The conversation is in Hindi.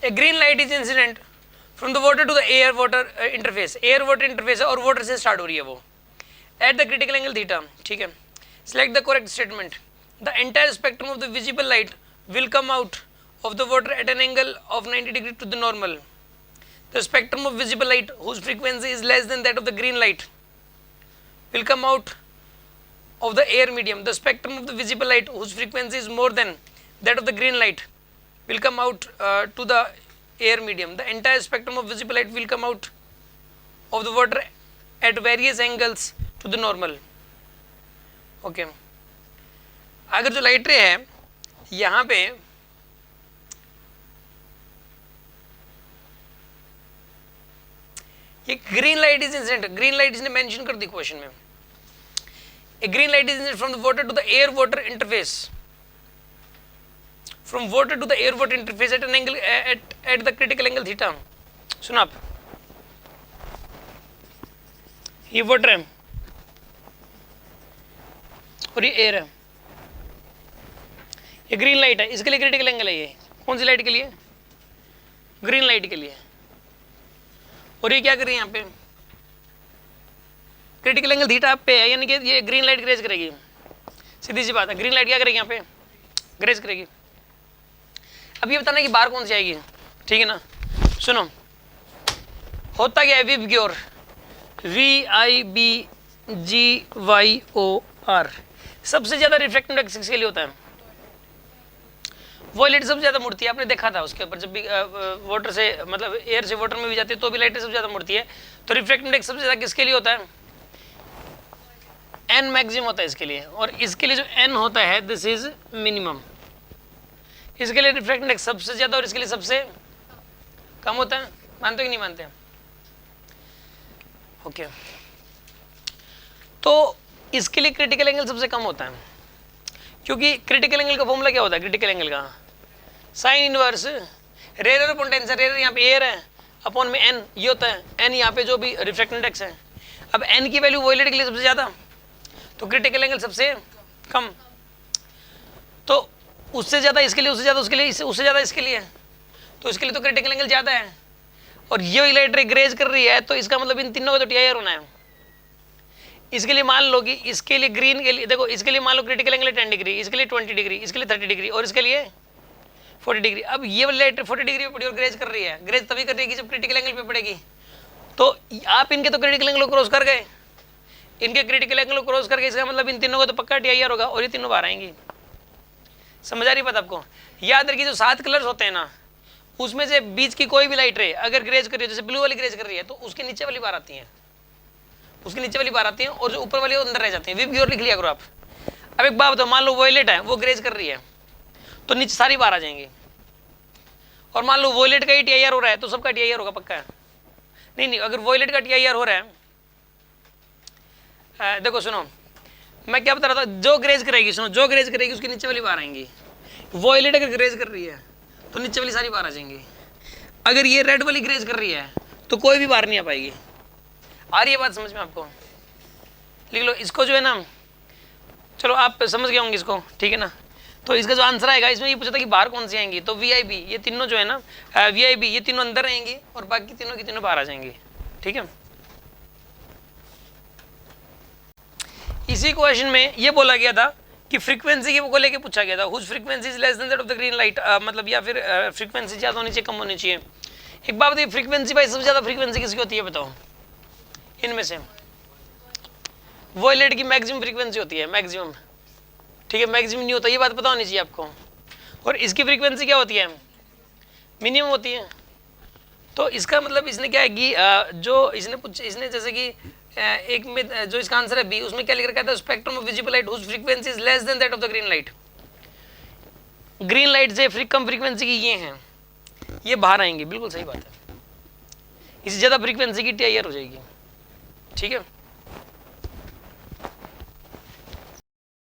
A green light is incident from the water to the air water interface, air water interface है और वाटर से स्टार्ट हो रही है वो, at the critical angle theta, ठीक है। Select the correct statement, the entire spectrum of the visible light will come out of the water at an angle of 90 degree to the normal. The spectrum of visible light whose frequency is less than that of the green light will come out of the air medium. The spectrum of the visible light whose frequency is more than that of the green light will come out to the air medium. The entire spectrum of visible light will come out of the water at various angles to the normal. Okay. अगर जो लाइट रे है यहाँ पे ये green light is incident, green light इसने मेंशन कर दी क्वेश्चन में, a green light is incident from the water to the air water interface, from water to the air water interface at an angle at the critical angle theta. सुनो आप, ये वाटर है और ये एयर है, ये ग्रीन लाइट है, इसके लिए क्रिटिकल एंगल है। ये कौन सी लाइट के लिए? ग्रीन लाइट के लिए। और ये क्या कर रही है यहाँ पे? क्रिटिकल एंगल थीटा पे है, यानी कि ये ग्रीन लाइट ग्रेज करेगी, सीधी सी बात है। ग्रीन लाइट क्या करेगी यहाँ पे? ग्रेज करेगी। अब ये बताना कि बाहर कौन सी आएगी, ठीक है ना। सुनो, होता क्या है, विबग्योर, VIBGYOR, सबसे ज्यादा रिफ्रैक्टिव इंडेक्स किसके लिए होता है? वो लाइट सबसे ज्यादा मुड़ती है, आपने देखा था उसके ऊपर, जब भी वाटर से मतलब एयर से वाटर में भी जाती है तो भी लाइट सबसे ज्यादा मुड़ती है। तो रिफ्रैक्टिव इंडेक्स सबसे ज्यादा किसके लिए होता है? N मैक्सिमम होता है इसके लिए, और इसके लिए जो N होता है दिस इज मिनिमम। इसके लिए रिफ्रैक्टिव इंडेक्स सबसे ज्यादा और इसके लिए सबसे कम होता है। मानते हो कि नहीं मानते? ओके, तो इसके लिए क्रिटिकल एंगल सबसे कम होता है, क्योंकि क्रिटिकल एंगल का फॉर्मूला क्या होता है? क्रिटिकल एंगल का sine inverse rarer upon denser, rarer यहाँ पे एयर है, अपॉन में एन, ये होता है एन यहाँ पे जो भी रिफ्रैक्टिव इंडेक्स है। अब एन की वैल्यू वॉयलेट के लिए सबसे ज्यादा, तो क्रिटिकल एंगल सबसे कम, तो उससे ज्यादा इसके लिए, उससे ज्यादा उसके लिए, उससे ज्यादा इसके लिए, तो इसके लिए तो क्रिटिकल एंगल ज्यादा है। और ये लाइट रे ग्रेज कर रही है, तो इसका मतलब इन तीनों का तो TIR होना है। इसके लिए मान लो कि इसके लिए ग्रीन के लिए देखो, इसके लिए मान लो क्रिटिकल एंगल 10 डिग्री, इसके लिए 20 डिग्री, इसके लिए 30 डिग्री और इसके लिए 40 डिग्री। अब ये वाली लाइट 40 डिग्री पे पड़ी और ग्रेज कर रही है, ग्रेज तभी कर रही है जब क्रिटिकल एंगल पे पड़ेगी। तो आप इनके तो क्रिटिकल एंगल क्रॉस कर गए, इनके क्रिटिकल एंगल क्रॉस करके, इसका मतलब इन तीनों का तो पक्का TIR होगा और ये तीनों बाहर आएंगी। समझ आ रही बात आपको? याद रखिए जो 7 कलर्स होते हैं ना, उसमें से बीच की कोई भी लाइट रे अगर ग्रेज कर रही है, जैसे ब्लू वाली ग्रेज कर रही है, तो उसके नीचे वाली बाहर आती है, उसके नीचे वाली बाहर आती है, और जो ऊपर वाली वो अंदर रह जाती है। विबग्योर लिख लिया करो आप। अब एक बात बताओ, मान लो वॉयलेट है, वो ग्रेज कर रही है, तो नीचे सारी बाहर आ जाएंगी। और मान लो वॉयलेट का ही TIR हो रहा है, तो सबका TIR होगा पक्का है। नहीं, अगर वॉयलेट का TIR हो रहा है, देखो सुनो, मैं क्या बता रहा था, जो ग्रेज करेगी, सुनो, जो ग्रेज करेगी उसके नीचे वाली बाहर आएंगी। वॉयलेट अगर ग्रेज कर रही है तो नीचे वाली सारी बाहर आ जाएंगी। अगर ये रेड वाली ग्रेज कर रही है तो कोई भी बाहर नहीं आ पाएगी। आ रही है बात समझ में आपको? लिख लो इसको, जो है ना, चलो आप समझ गए होंगे इसको, ठीक है ना। तो इसका जो आंसर आएगा, इसमें ये पूछा था कि बाहर कौन सी आएंगी, तो VIB, ये तीनों जो है ना, VIB ये तीनों अंदर रहेंगी और बाकी तीनों की तीनों बाहर आ जाएंगी, ठीक है। इसी क्वेश्चन में ये बोला गया था कि फ्रीक्वेंसी को लेके पूछा गया था, whose frequency is less than that of the green light, मतलब या फिर फ्रीक्वेंसी ज्यादा होनी चाहिए, कम होनी चाहिए। एक बात बताइए, फ्रीक्वेंसी भाई सबसे ज्यादा फ्रीक्वेंसी किसकी होती है बताओ? इनमें से वॉयलेट की मैक्सिमम फ्रीक्वेंसी होती है, मैक्सिमम, ठीक है, मैक्सिमम नहीं होता, ये बात पता होनी चाहिए आपको। और इसकी फ्रीक्वेंसी क्या होती है? मिनिमम होती है। तो इसका मतलब इसने क्या है कि जो इसने जैसे कि एक में जो इसका आंसर है बी, उसमें क्या लिख रखा था? Spectrum of visible light whose frequency is less than that of the green light. Green light से कम फ्रीक्वेंसी की ये हैं, ये बाहर आएंगे, बिल्कुल सही बात है। इससे ज्यादा फ्रीक्वेंसी की TIR हो जाएगी, ठीक है।